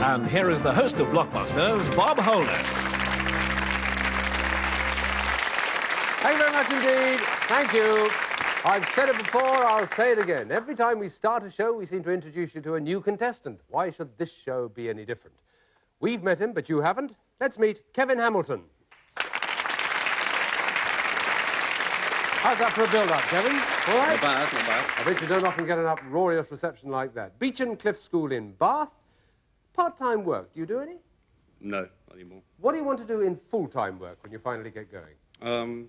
And here is the host of Blockbusters, Bob Holness. Thank you very much indeed. Thank you. I've said it before, I'll say it again. Every time we start a show, we seem to introduce you to a new contestant. Why should this show be any different? We've met him, but you haven't. Let's meet Kevin Hamilton. How's that for a build-up, Kevin? All right? Not bad, not bad. I bet you don't often get an uproarious reception like that. Beech and Cliff School in Bath. Part-time work, do you do any? No, not anymore. What do you want to do in full-time work when you finally get going?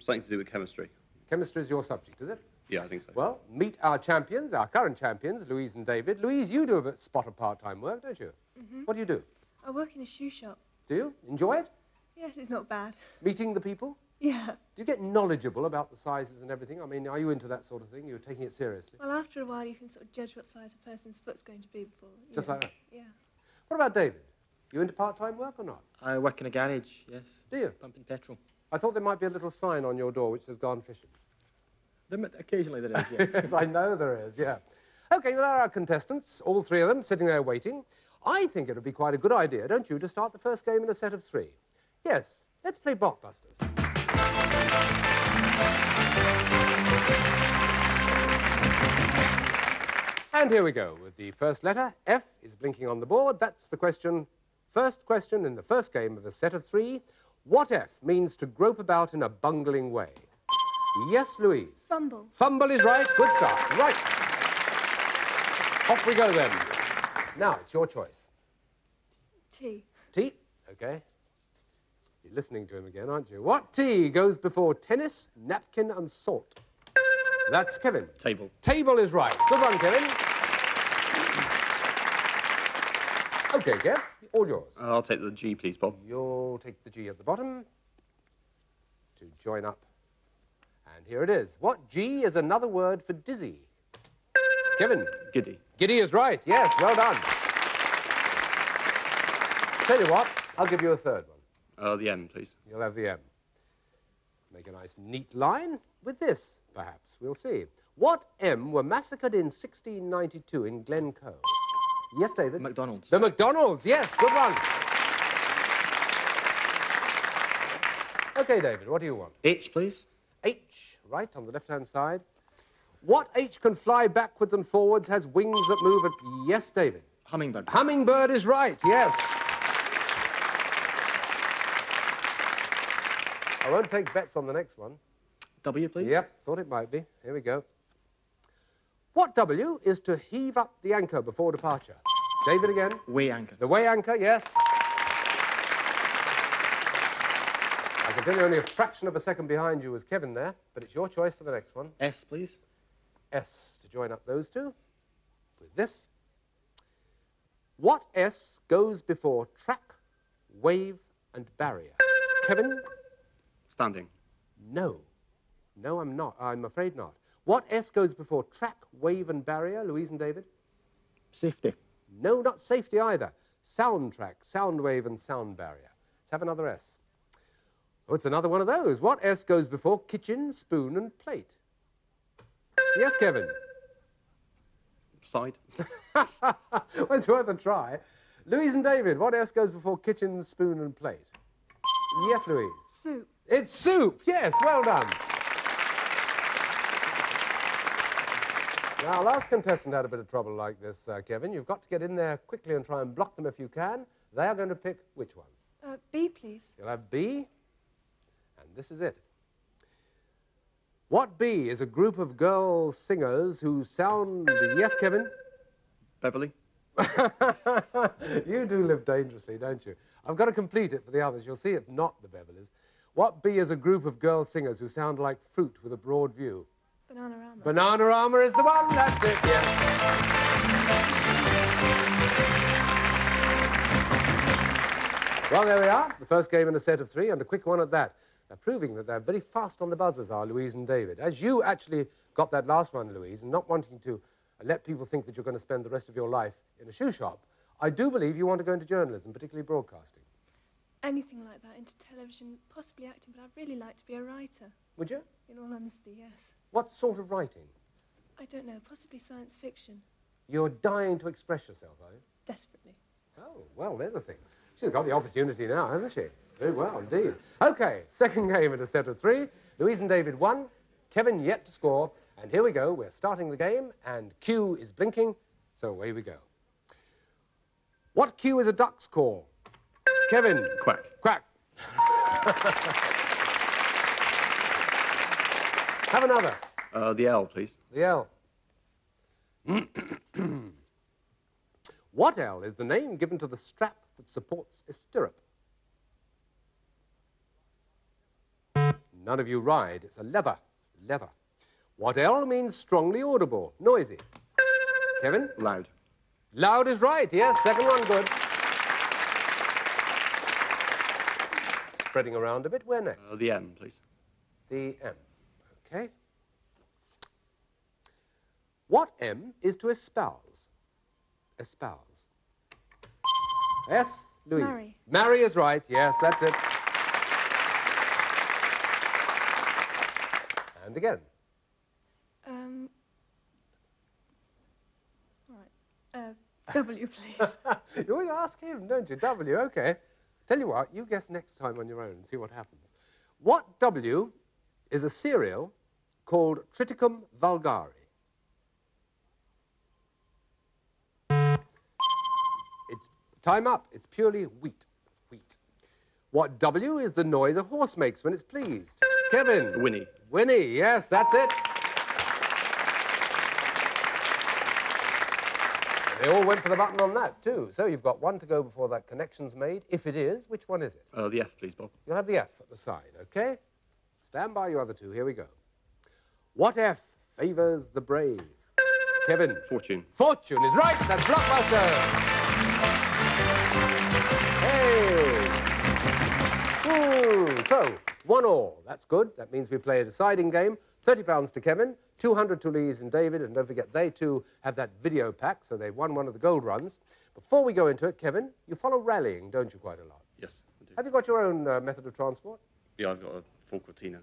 Something to do with chemistry. Chemistry is your subject, is it? Yeah, I think so. Well, meet our champions, our current champions, Louise and David. Louise, you do a spot of part-time work, don't you? Mm-hmm. What do you do? I work in a shoe shop. Do you? Enjoy it? Yes, it's not bad. Meeting the people? Yeah. Do you get knowledgeable about the sizes and everything? I mean, are you into that sort of thing? You're taking it seriously? Well, after a while, you can sort of judge what size a person's foot's going to be before. Just like that? Yeah. What about David? You into part-time work or not? I work in a garage, yes. Do you? Pumping petrol. I thought there might be a little sign on your door which says "Gone fishing." Occasionally there is, yeah. Yes, I know there is, yeah. OK, well, there are our contestants, all three of them, sitting there waiting. I think it would be quite a good idea, don't you, to start the first game in a set of 3. Yes, let's play Blockbusters. And here we go with the first letter. F is blinking on the board. That's the question. First question in the first game of a set of 3. What F means to grope about in a bungling way? Yes, Louise? Fumble. Fumble is right. Good start. Right. Off we go then. Now, it's your choice. T. T? OK. You're listening to him again, aren't you? What T goes before tennis, napkin and salt? That's Kevin. Table. Table is right. Good one, Kevin. OK, Kev, all yours. I'll take the G, please, Bob. You'll take the G at the bottom to join up. And here it is. What G is another word for dizzy? Kevin. Giddy. Giddy is right. Yes, well done. Tell you what, I'll give you a third one. The M, please. You'll have the M. Make a nice neat line with this, perhaps. We'll see. What M were massacred in 1692 in Glencoe? Yes, David? McDonald's. The McDonald's, yes, good one. OK, David, what do you want? H, please. H, right, on the left-hand side. What H can fly backwards and forwards, has wings that move at... Yes, David? Hummingbird. Hummingbird is right, yes. I won't take bets on the next one. W, please. Yep, thought it might be. Here we go. What W is to heave up the anchor before departure? David again. Weigh anchor. The weigh anchor, yes. I can tell you only a fraction of a second behind you was Kevin there, but it's your choice for the next one. S, please. S, to join up those two with this. What S goes before track, wave and barrier? Kevin? Standing. No. No, I'm not. I'm afraid not. What S goes before track, wave and barrier? Louise and David? Safety. No, not safety either. Sound track, sound wave and sound barrier. Let's have another S. Oh, it's another one of those. What S goes before kitchen, spoon and plate? Yes, Kevin? Side. Well, it's worth a try. Louise and David, what S goes before kitchen, spoon and plate? Yes, Louise? Soup. It's soup, yes, well done. Now, last contestant had a bit of trouble like this, Kevin. You've got to get in there quickly and try and block them if you can. They are going to pick which one? B, please. You'll have B, and this is it. What B is a group of girl singers who sound... Yes, Kevin? Beverly. You do live dangerously, don't you? I've got to complete it for the others. You'll see it's not the Beverleys. What B is a group of girl singers who sound like fruit with a broad view? Bananarama. Bananarama is the one. That's it, yes. Well, there we are. The first game in a set of 3, and a quick one at that. They're proving that they're very fast on the buzzers, are Louise and David. As you actually got that last one, Louise, and not wanting to let people think that you're going to spend the rest of your life in a shoe shop, I do believe you want to go into journalism, particularly broadcasting. Anything like that, into television, possibly acting, but I'd really like to be a writer. Would you? In all honesty, yes. What sort of writing? I don't know, possibly science fiction. You're dying to express yourself, are you? Desperately. Oh, well, there's a thing. She's got the opportunity now, hasn't she? Very well, indeed. OK, second game in a set of 3. Louise and David 1. Kevin yet to score. And here we go. We're starting the game, and Q is blinking. So away we go. What Q is a duck's call? Kevin. Quack. Quack. Have another. The L, please. The L. What L is the name given to the strap that supports a stirrup? None of you ride. It's a lever. Lever. What L means strongly audible, noisy? Kevin? Loud. Loud is right, yes. Second one, good. Spreading around a bit. Where next? The M, please. The M. OK. What M is to espouse? Espouse. S, Louise. Marry. Marry is right, yes, that's it. And again. W, please. You always ask him, don't you? W, OK. Tell you what, you guess next time on your own and see what happens. What W is a cereal called Triticum vulgare? It's time up. It's purely wheat. Wheat. What W is the noise a horse makes when it's pleased? Kevin. Whinny. Whinny, yes, that's it. They all went for the button on that, too. So you've got one to go before that connection's made. If it is, which one is it? The F, please, Bob. You'll have the F at the side, OK? Stand by, you other two. Here we go. What F favours the brave? Kevin. Fortune. Fortune is right. That's Blockbusters. Hey. So, 1-1. That's good. That means we play a deciding game. £30 to Kevin, 200 to Louise and David, and don't forget, they too have that video pack, so they've won one of the gold runs. Before we go into it, Kevin, you follow rallying, don't you, quite a lot? Yes, I do. Have you got your own method of transport? Yeah, I've got a full cortina.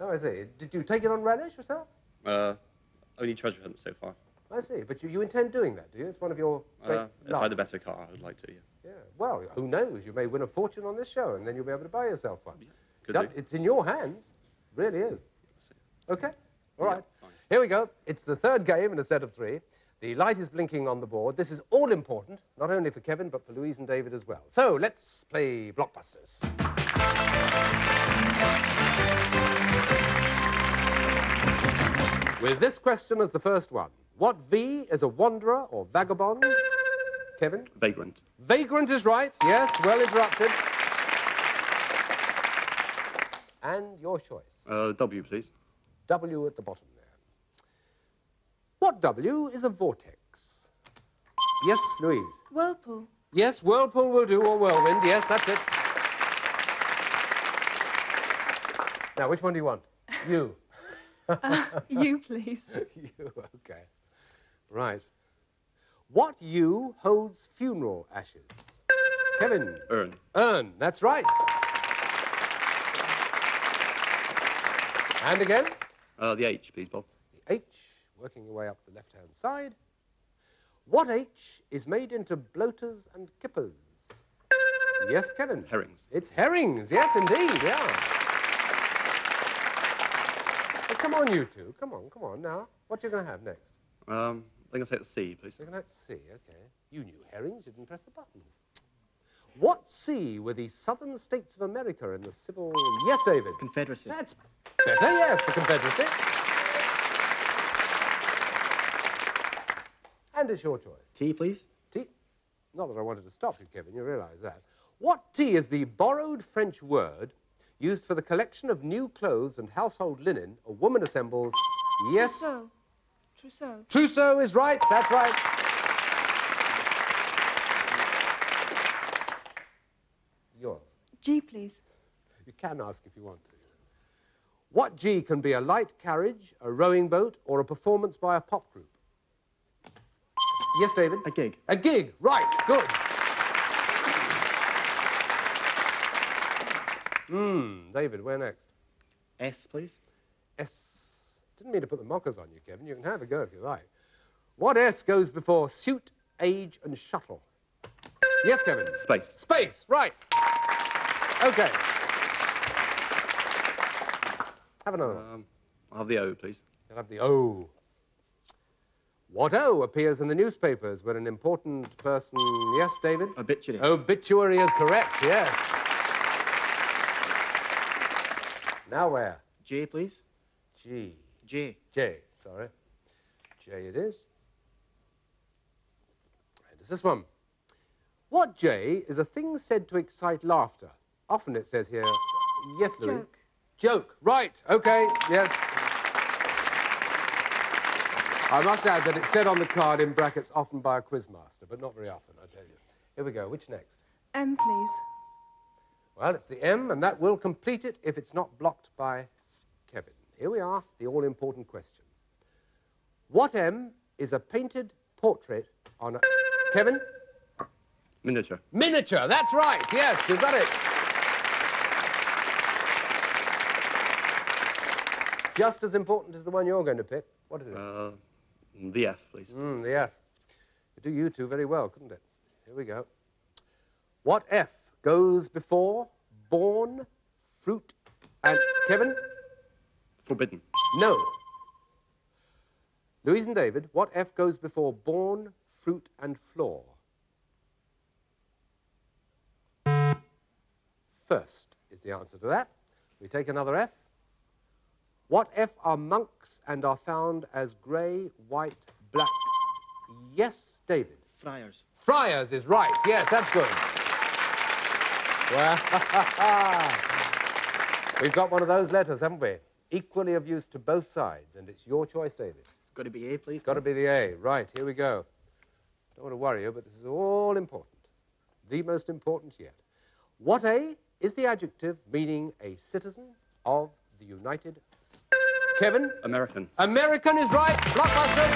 Oh, I see. Did you take it on rallies yourself? Only treasure hunt so far. I see. But you intend doing that, do you? It's one of your great If I had a better car, I would like to, yeah. Yeah. Well, who knows? You may win a fortune on this show, and then you'll be able to buy yourself one. Could do. It's in your hands. Really is. OK? All right. Fine. Here we go. It's the third game in a set of 3. The light is blinking on the board. This is all important, not only for Kevin, but for Louise and David as well. So let's play Blockbusters. With this question as the first one. What V is a wanderer or vagabond? Kevin? Vagrant. Vagrant is right. Yes, well interrupted. And your choice. W, please. W at the bottom there. What W is a vortex? Yes, Louise. Whirlpool. Yes, whirlpool will do, or whirlwind. Yes, that's it. Now, which one do you want? You. U, please. You, OK. Right. What U holds funeral ashes? Kevin. Urn. Urn, that's right. And again? The H, please, Bob. The H, working your way up the left-hand side. What H is made into bloaters and kippers? Yes, Kevin? Herrings. It's herrings, yes, indeed, yeah. Well, come on, you two. Come on now. What are you going to have next? I think I'll take the C, please. You're going to see, OK. You knew herrings, you didn't press the buttons. What sea were the southern states of America in the Civil... Yes, David? Confederacy. That's better, yes, the Confederacy. And it's your choice. T, please. T. Not that I wanted to stop you, Kevin, you realise that. What T is the borrowed French word used for the collection of new clothes and household linen a woman assembles? Yes? Trousseau. Trousseau. Trousseau is right, that's right. Yours. G, please. You can ask if you want to. What G can be a light carriage, a rowing boat, or a performance by a pop group? Yes, David? A gig. A gig, right, good. David, where next? S, please. S. Didn't mean to put the mockers on you, Kevin. You can have a go if you like. What S goes before suit, age, and shuttle? Yes, Kevin. Space. Space, right. Okay. Have another one. I'll have the O, please. You'll have the O. What O appears in the newspapers when an important person... Yes, David? Obituary. Obituary is correct, yes. Now where? J, please. G. J. J, sorry. J it is. And it's this one. What J is a thing said to excite laughter? Often it says here... Yes, Louise? Joke. Joke, right, okay, yes. I must add that it's said on the card in brackets often by a quizmaster, but not very often, I tell you. Here we go, which next? M, please. Well, it's the M, and that will complete it if it's not blocked by Kevin. Here we are, the all-important question. What M is a painted portrait on a... Kevin? Miniature. Miniature, that's right, yes, you've got it. Just as important as the one you're going to pick. What is it? The F, please. The F. It'd do you two very well, couldn't it? Here we go. What F goes before born, fruit, and... Kevin? Forbidden. No. Louise and David, what F goes before born, fruit, and floor? First is the answer to that. We take another F. What F are monks and are found as grey, white, black? Yes, David. Friars. Friars is right. Yes, that's good. Well, we've got one of those letters, haven't we? Equally of use to both sides, and it's your choice, David. It's got to be A, please. It's got to be the A. Right, here we go. Don't want to worry you, but this is all important. The most important yet. What A is the adjective meaning a citizen of the United States? Kevin? American. American is right. Blockbusters.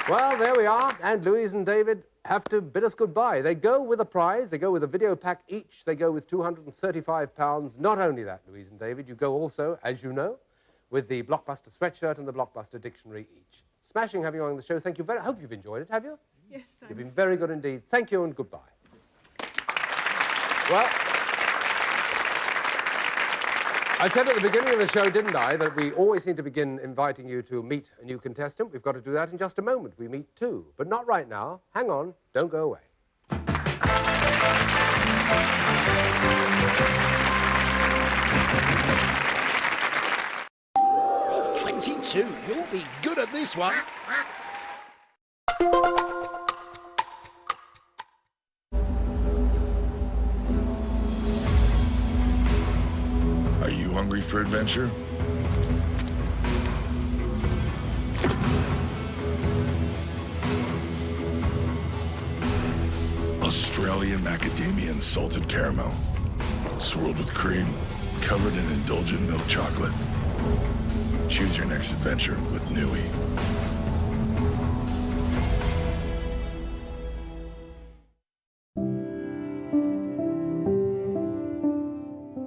Well, there we are. And Louise and David have to bid us goodbye. They go with a prize. They go with a video pack each. They go with £235. Not only that, Louise and David, you go also, as you know, with the Blockbuster sweatshirt and the Blockbuster dictionary each. Smashing having you on the show. Thank you very much. I hope you've enjoyed it, have you? Yes, thanks. You've been very good indeed. Thank you and goodbye. Well, I said at the beginning of the show, didn't I, that we always need to begin inviting you to meet a new contestant. We've got to do that in just a moment. We meet two, but not right now. Hang on, don't go away. 22, you'll be good at this one. Are you hungry for adventure? Australian macadamia and salted caramel, swirled with cream, covered in indulgent milk chocolate. Choose your next adventure with Nui.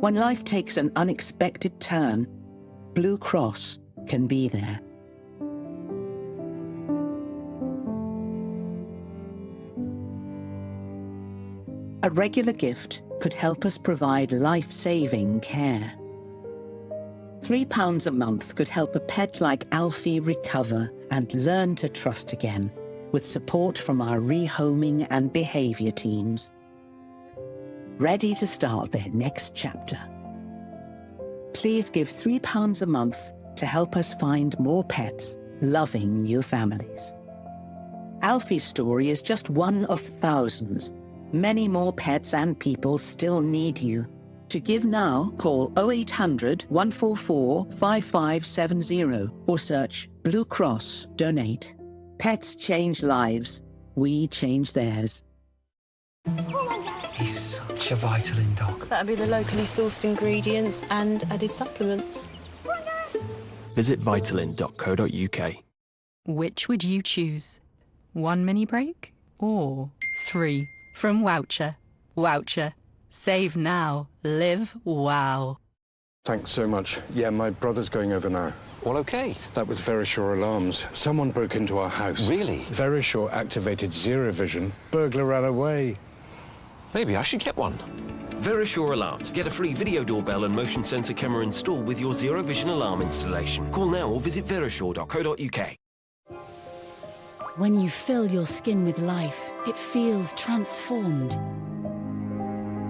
When life takes an unexpected turn, Blue Cross can be there. A regular gift could help us provide life-saving care. £3 a month could help a pet like Alfie recover and learn to trust again, with support from our rehoming and behaviour teams, ready to start their next chapter. Please give £3 a month to help us find more pets loving new families. Alfie's story is just one of thousands. Many more pets and people still need you. To give now, call 0800 144 5570 or search Blue Cross Donate. Pets change lives. We change theirs. He's such a Vitalin dog. That'd be the locally sourced ingredients and added supplements. Visit vitalin.co.uk. Which would you choose? 1 mini break or 3 from Woucher? Woucher. Save now. Live wow. Thanks so much. Yeah, my brother's going over now. all okay? That was Verisure Alarms. Someone broke into our house. Really? Verisure activated Zero Vision. Burglar ran away. Maybe I should get one. Verisure Alarms. Get a free video doorbell and motion sensor camera installed with your Zero Vision alarm installation. Call now or visit verisure.co.uk. When you fill your skin with life, it feels transformed.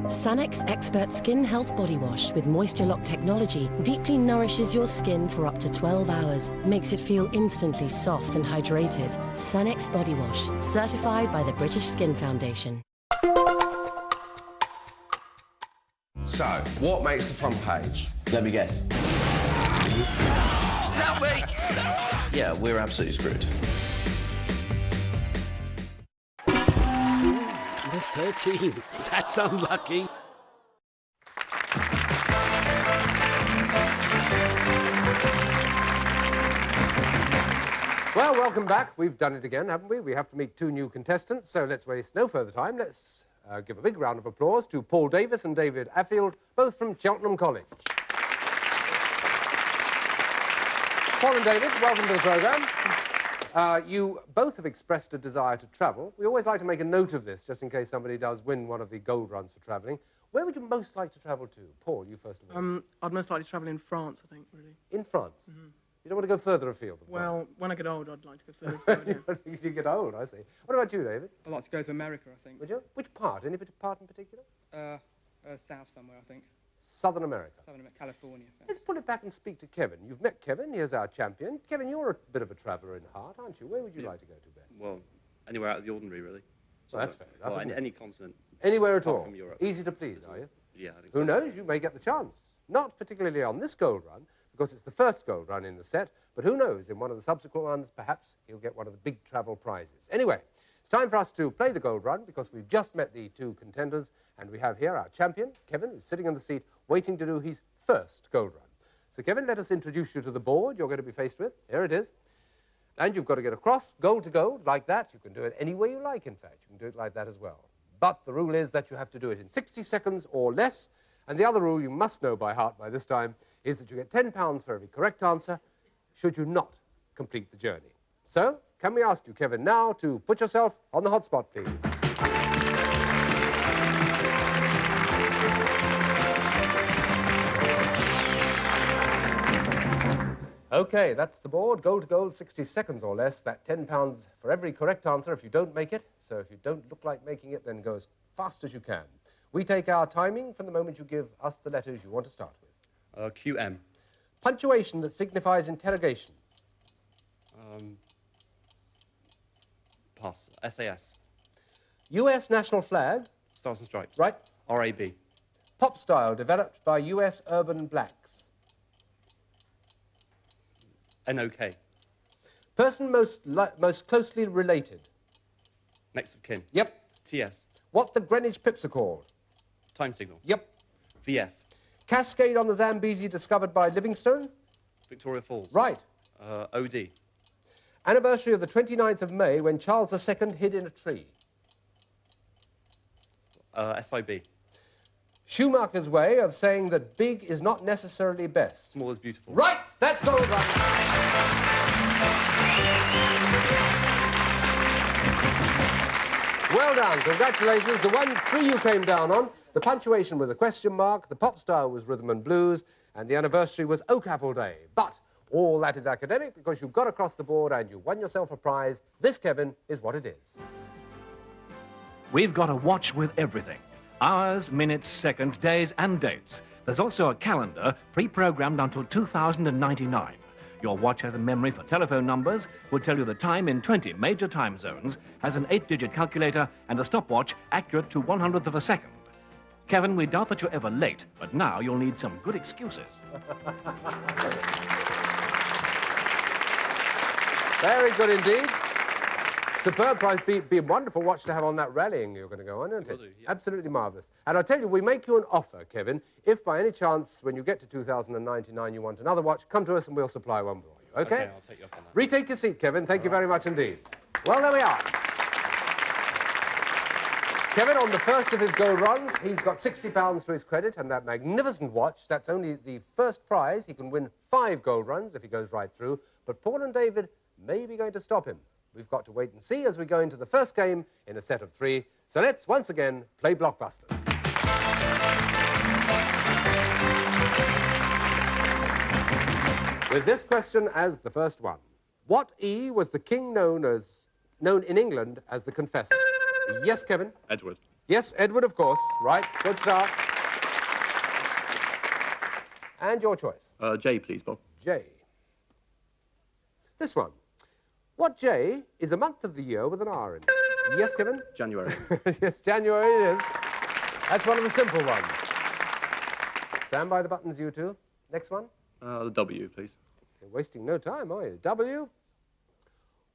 Sanex Expert Skin Health Body Wash with Moisture Lock technology deeply nourishes your skin for up to 12 hours, makes it feel instantly soft and hydrated. Sanex Body Wash, certified by the British Skin Foundation. So, what makes the front page? Let me guess. Help me! Yeah, we're absolutely screwed. Number 13. That's unlucky. Well, welcome back. We've done it again, haven't we? We have to meet 2 new contestants, so let's waste no further time. Let's give a big round of applause to Paul Davis and David Affield, both from Cheltenham College. Paul and David, welcome to the programme. You both have expressed a desire to travel. We always like to make a note of this, just in case somebody does win one of the gold runs for travelling. Where would you most like to travel to? Paul, you first of all. I'd most like to travel in France, I think, really. In France? Mm-hmm. You don't want to go further afield than well, France? when I get old, I'd like to go further afield, yeah. You get old, I see. What about you, David? I'd like to go to America, I think. Would you? Which part? Any part in particular? South somewhere, I think. Southern America? Southern America, California. Let's pull it back and speak to Kevin. You've met Kevin. Here's our champion. Kevin, you're a bit of a traveller in heart, aren't you? Where would you like to go to best? Well, anywhere out of the ordinary, really. So that's fair enough, Well, any continent. Anywhere at all? From Europe. Easy to please, are you? Yeah, I think Who so. knows? You may get the chance. Not particularly on this gold run, because it's the first gold run in the set, but who knows, in one of the subsequent ones, perhaps he'll get one of the big travel prizes. Anyway, it's time for us to play the gold run, because we've just met the 2 contenders, and we have here our champion, Kevin, who's sitting in the seat, waiting to do his first gold run. So, Kevin, let us introduce you to the board you're going to be faced with. Here it is. And you've got to get across, gold to gold, like that. You can do it any way you like, in fact. You can do it like that as well. But the rule is that you have to do it in 60 seconds or less. And the other rule you must know by heart by this time is that you get £10 for every correct answer should you not complete the journey. So, can we ask you, Kevin, now to put yourself on the hot spot, please? OK, that's the board. Gold to gold, 60 seconds or less. That £10 for every correct answer if you don't make it. So if you don't look like making it, then go as fast as you can. We take our timing from the moment you give us the letters you want to start with. QM. Punctuation that signifies interrogation. Pass. SAS. US national flag. Stars and Stripes. Right. RAB. Pop style developed by US urban blacks. NOK. Person most closely related. Next of kin. Yep. TS. What the Greenwich pips are called. Time signal. Yep. VF. Cascade on the Zambezi discovered by Livingstone. Victoria Falls. Right. OD. Anniversary of the 29th of May when Charles II hid in a tree. SIB. Schumacher's way of saying that big is not necessarily best. Small is beautiful. Right! That's gold run. Well done. Congratulations. The 1-3 you came down on. The punctuation was a question mark, the pop style was rhythm and blues, and the anniversary was Oak Apple Day. But all that is academic because you got across the board and you won yourself a prize. This, Kevin, is what it is. We've got a watch with everything. Hours, minutes, seconds, days and dates. There's also a calendar pre-programmed until 2099. Your watch has a memory for telephone numbers, will tell you the time in 20 major time zones, has an 8-digit calculator and a stopwatch accurate to 100th of a second. Kevin, we doubt that you're ever late, but now you'll need some good excuses. Very good indeed. Superb prize. Be a wonderful watch to have on that rallying you're going to go on, isn't it? Will do, yeah. Absolutely marvellous. And I'll tell you, we make you an offer, Kevin. If by any chance, when you get to 2099, you want another watch, come to us and we'll supply one for you, OK? OK, I'll take you up on that. Retake your seat, Kevin. Thank you very much indeed. Well, there we are. Kevin, on the first of his gold runs, he's got £60 to his credit, and that magnificent watch, that's only the first prize. He can win 5 gold runs if he goes right through, but Paul and David may be going to stop him. We've got to wait and see as we go into the first game in a set of 3. So let's once again play Blockbusters. With this question as the first one. What E was the king known in England as the Confessor? Yes, Kevin? Edward. Yes, Edward, of course. Right, good start. And your choice? J, please, Bob. J. This one. What J is a month of the year with an R in it? Yes, Kevin? January. Yes, January it is. That's one of the simple ones. Stand by the buttons, you two. Next one. The W, please. You're wasting no time, are you? W.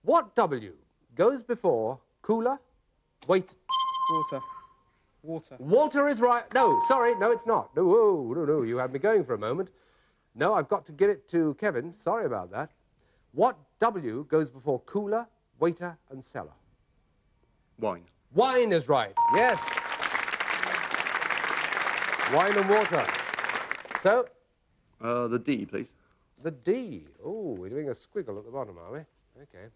What W goes before cooler? Wait. Water. Water. Walter is right. No, sorry. No, it's not. No, no. You had me going for a moment. No, I've got to give it to Kevin. Sorry about that. What W goes before cooler, waiter, and cellar? Wine. Wine is right. Yes. Wine and water. So? The D, please. The D. Oh, we're doing a squiggle at the bottom, are we? Okay.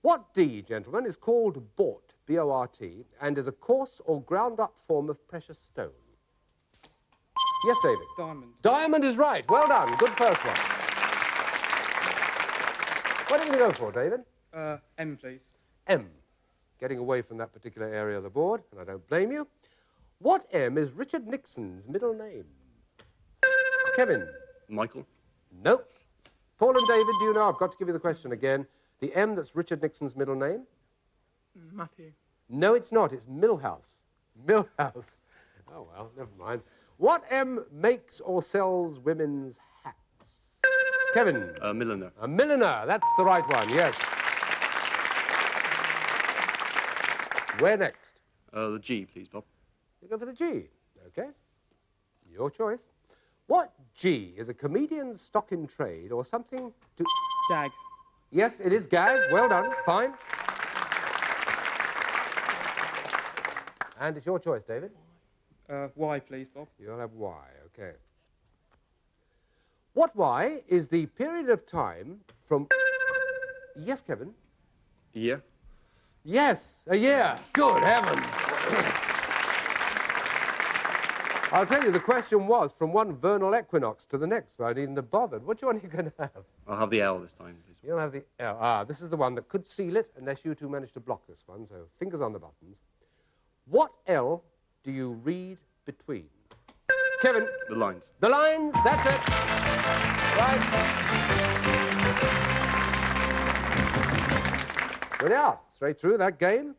What D, gentlemen, is called bort, B-O-R-T, and is a coarse or ground-up form of precious stone? Yes, David? Diamond. Diamond is right. Well done. Good first one. What are you going to go for, David? M, please. M. Getting away from that particular area of the board, and I don't blame you. What M is Richard Nixon's middle name? Kevin? Michael. Nope. Paul and David, do you know? I've got to give you the question again. The M that's Richard Nixon's middle name? Matthew. No, it's not. It's Millhouse. Millhouse. Oh, well, never mind. What M makes or sells women's hats? Kevin? A milliner. A milliner. That's the right one, yes. Where next? The G, please, Bob. You go for the G. Okay. Your choice. What G is a comedian's stock in trade or something to... Gag. Yes, it is gag. Well done. Fine. And it's your choice, David. Y, please, Bob. You'll have Y, okay. What Y is the period of time from... Yes, Kevin? Year. Yes, a year. Good heavens. I'll tell you, the question was from one vernal equinox to the next, but I needn't have bothered. Which one are you going to have? I'll have the L this time, please. You'll have the L. Ah, this is the one that could seal it, unless you two manage to block this one, so fingers on the buttons. What L do you read between? Kevin? The lines. The lines, that's it. Right. Well, yeah, straight through that game.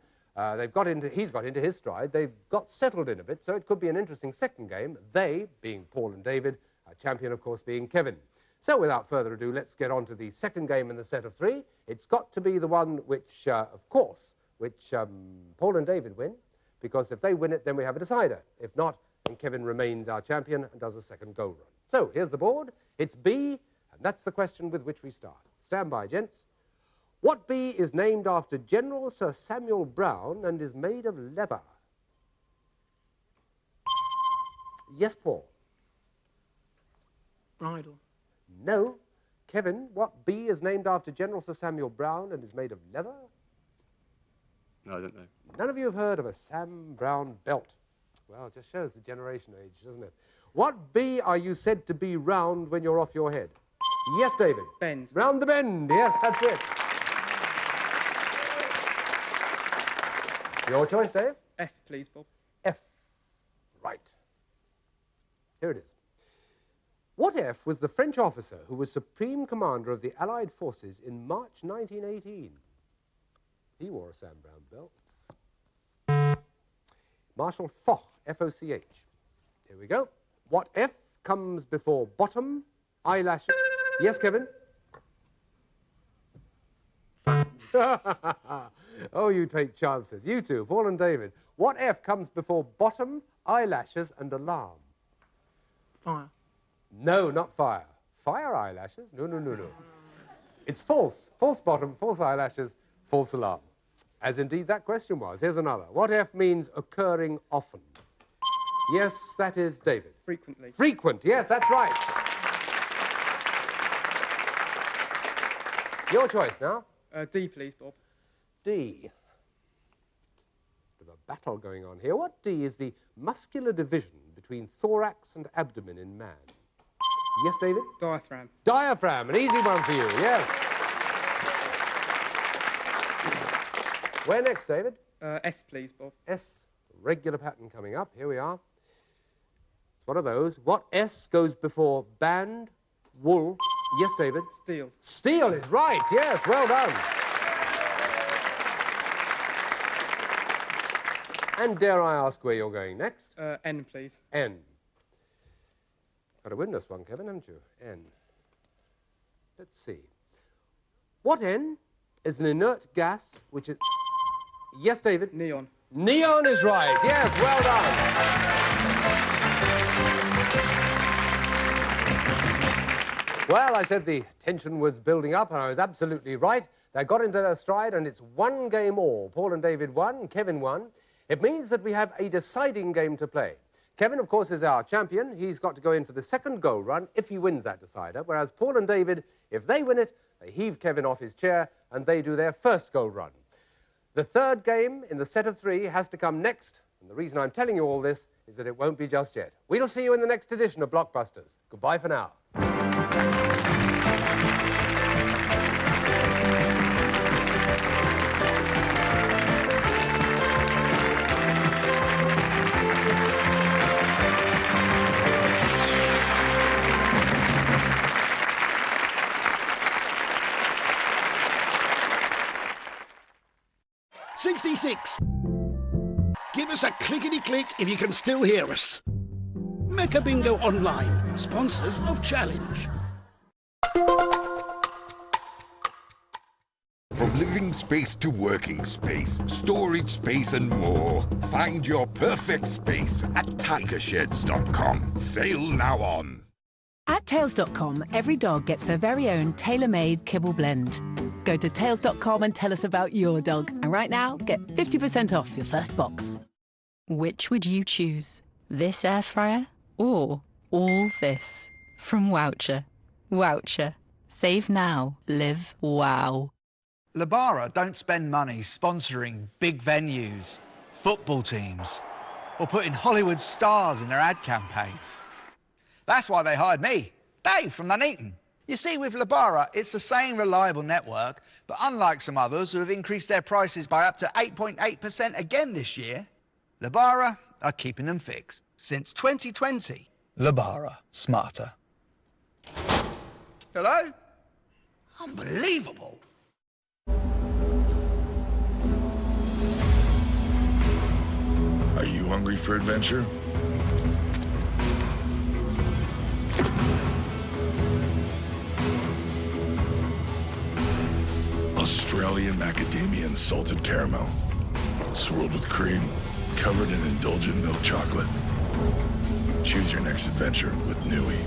He's got into his stride. They've got settled in a bit, so it could be an interesting second game. They, being Paul and David, our champion, of course, being Kevin. So without further ado, let's get on to the second game in the set of 3. It's got to be the one which, of course, Paul and David win, because if they win it, then we have a decider. If not, then Kevin remains our champion and does a second goal run. So here's the board. It's B, and that's the question with which we start. Stand by, gents. What bee is named after General Sir Samuel Brown and is made of leather? Yes, Paul? Bridle. No. Kevin, what bee is named after General Sir Samuel Brown and is made of leather? No, I don't know. None of you have heard of a Sam Brown belt. Well, it just shows the generation age, doesn't it? What bee are you said to be round when you're off your head? Yes, David? Bend. Round the bend. Yes, that's it. Your choice, Dave? F, please, Bob. F. Right. Here it is. What F was the French officer who was Supreme Commander of the Allied Forces in March 1918? He wore a Sam Brown belt. Marshal Foch, F-O-C-H. Here we go. What F comes before bottom, eyelashes? Yes, Kevin? Oh, you take chances. You two, Paul and David. What F comes before bottom, eyelashes, and alarm? Fire. No, not fire. Fire eyelashes? No, no, no, no. It's false. False bottom, false eyelashes, false alarm. As indeed that question was. Here's another. What F means occurring often? Yes, that is David. Frequently. Frequent, yes, that's right. Your choice now. D, please, Bob. D. Bit of a battle going on here. What D is the muscular division between thorax and abdomen in man? Yes, David? Diaphragm. Diaphragm, an easy one for you, yes. Where next, David? S, please, Bob. S, regular pattern coming up. Here we are. It's one of those. What S goes before band, wool? Yes, David? Steel. Steel is right, yes, well done. And dare I ask where you're going next? N, please. N. Got to win this one, Kevin, haven't you? N. Let's see. What N is an inert gas which is... Yes, David? Neon. Neon is right, yes, well done. Well, I said the tension was building up, and I was absolutely right. They got into their stride, and it's one game all. Paul and David won, Kevin won. It means that we have a deciding game to play. Kevin, of course, is our champion. He's got to go in for the second goal run if he wins that decider, whereas Paul and David, if they win it, they heave Kevin off his chair and they do their first goal run. The third game in the set of three has to come next, and the reason I'm telling you all this is that it won't be just yet. We'll see you in the next edition of Blockbusters. Goodbye for now. Give us a clickety-click if you can still hear us. Mecha Bingo Online, sponsors of Challenge. From living space to working space, storage space and more. Find your perfect space at tigersheds.com. Sale now on. At Tails.com, every dog gets their very own tailor-made kibble blend. Go to Tails.com and tell us about your dog. And right now, get 50% off your first box. Which would you choose? This air fryer or all this? From Woucher. Woucher. Save now. Live wow. Labara don't spend money sponsoring big venues, football teams, or putting Hollywood stars in their ad campaigns. That's why they hired me, Dave from Nuneaton. You see, with Labara, it's the same reliable network, but unlike some others who have increased their prices by up to 8.8% again this year, Labara are keeping them fixed. Since 2020. Labara. Smarter. Hello? Unbelievable. Are you hungry for adventure? Australian macadamia and salted caramel. Swirled with cream, covered in indulgent milk chocolate. Choose your next adventure with Nui.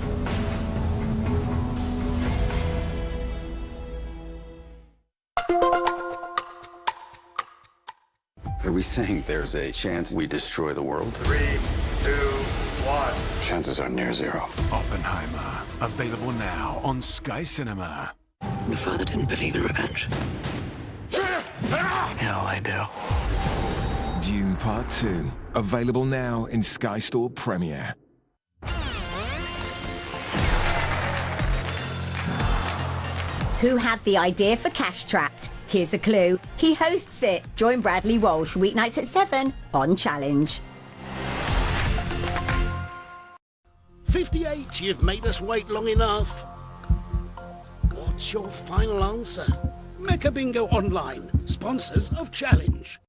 Are we saying there's a chance we destroy the world? 3, 2, 1. Chances are near zero. Oppenheimer. Available now on Sky Cinema. Your father didn't believe in revenge. Hell, I do. Dune Part 2. Available now in Sky Store Premiere. Who had the idea for Cash Trapped? Here's a clue. He hosts it. Join Bradley Walsh weeknights at 7 on Challenge. 58, you've made us wait long enough. What's your final answer? Mecha Bingo Online, sponsors of Challenge.